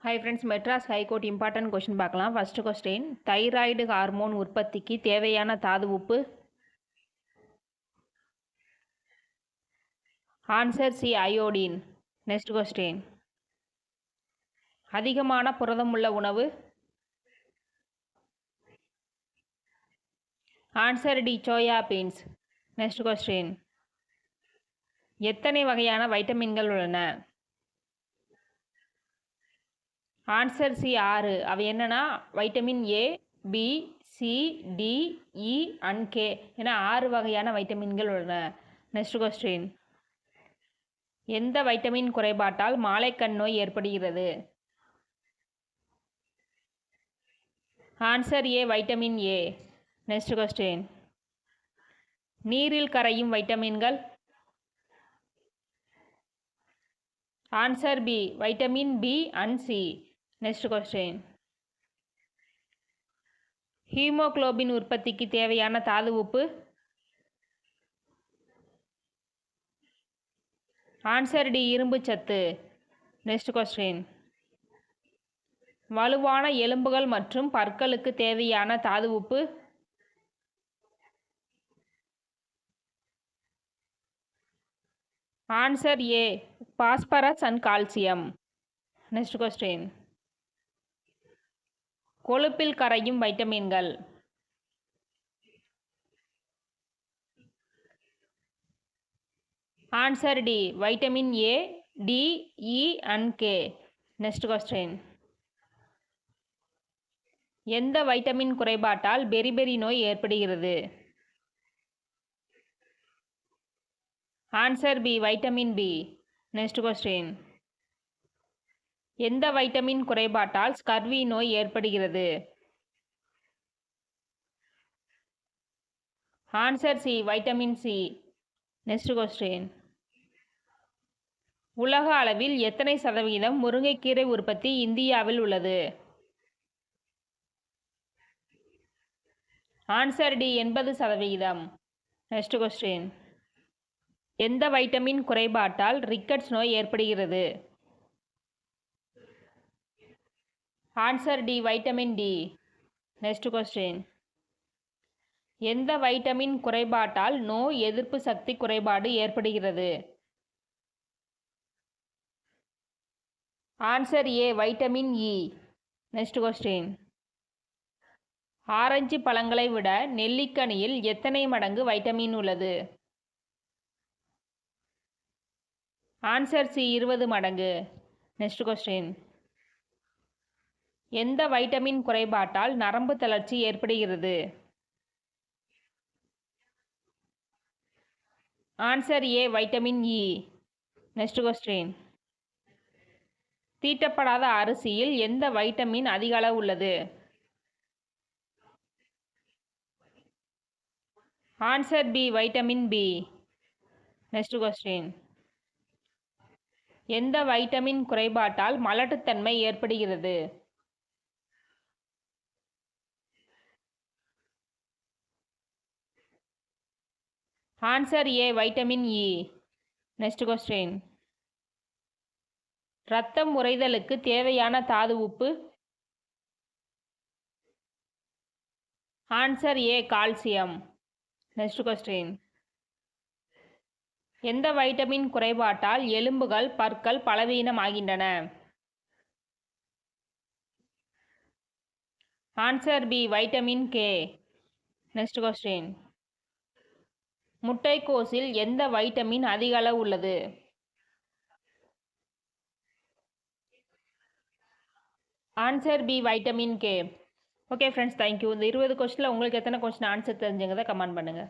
Hi friends, Madras high court important question பார்க்கலாம். First question, thyroid hormone உற்பத்திக்கு தேவையான தாது உப்பு. Answer C, iodine. Next question, அதிகமான புரதமுள்ள உணவு. Answer D, soya beans. Next question, எத்தனை வகையான வைட்டமின்கள் உள்ளன? Answer C, 6. அவை என்னன்னா vitamin A, B, C, D, E and K என 6 வகையான வைட்டமின்கள் உள்ளன. நெக்ஸ்ட் கொஸ்டின், எந்த வைட்டமின் குறைபாட்டால் மாலைக்கண் நோய் ஏற்படுகிறது? Answer A, vitamin A. Next question, நீரில் கரையும் வைட்டமின்கள். Answer B, vitamin B and C. Next question, haemoglobin உற்பத்திக்கு தேவையான தாது உப்பு. ஆன்சர் டி, இரும்பு சத்து. நெக்ஸ்ட் கொஸ்டின், வலுவான எலும்புகள் மற்றும் பற்களுக்கு தேவையான தாது உப்பு. Answer A, phosphorus and calcium. Next question, கொழுப்பில் கரையும் வைட்டமின்கள். Answer D, vitamin A, D, E and K. Next question, எந்த வைட்டமின் குறைபாட்டால் பெரிபெரி நோய் ஏற்படுகிறது? Answer B, vitamin B. Next question, எந்த வைட்டமின் குறைபாட்டால் ஸ்கர்வி நோய் ஏற்படுகிறது? Answer C, vitamin C. Next question, உலக அளவில் எத்தனை சதவிகிதம் முருங்கைக்கீரை உற்பத்தி இந்தியாவில் உள்ளது? Answer D, 80%. நெக்ஸ்ட் கொஸ்டின், எந்த வைட்டமின் குறைபாட்டால் ரிக்கட்ஸ் நோய் ஏற்படுகிறது? Answer D, vitamin D. Next question, எந்த வைட்டமின் குறைபாட்டால் நோய் எதிர்ப்பு சக்தி குறைபாடு ஏற்படுகிறது? Answer A, vitamin E. Next question, orange பழங்களை விட நெல்லிக்கனியில் எத்தனை மடங்கு வைட்டமின் உள்ளது? ஆன்சர் சி, 20 மடங்கு. நெக்ஸ்ட் கொஸ்டின், எந்த வைட்டமின் குறைபாட்டால் நரம்பு தளர்ச்சி ஏற்படுகிறது? Answer A, vitamin E. Next question, தீட்டப்படாத அரிசியில் எந்த வைட்டமின் அதிக அளவு உள்ளது? Answer B, vitamin B. Next question, எந்த வைட்டமின் குறைபாட்டால் மலட்டுத்தன்மை ஏற்படுகிறது? Answer A, vitamin E. Next question, இரத்தம் உறைதலுக்கு தேவையான தாது உப்பு. Answer A, calcium. Next question, எந்த வைட்டமின் குறைபாட்டால் எலும்புகள் பற்கள் பலவீனமாகின்றன? Answer B, vitamin K. Next question, முட்டைக்கோஸில் எந்த வைட்டமின் அதிக அளவு உள்ளது? Answer B, vitamin K. Okay friends, thank you. இந்த 20 கொஸ்டினில் உங்களுக்கு எத்தனை கொஸ்டின் ஆன்சர் தெரிஞ்சுங்கிறத கமெண்ட் பண்ணுங்கள்.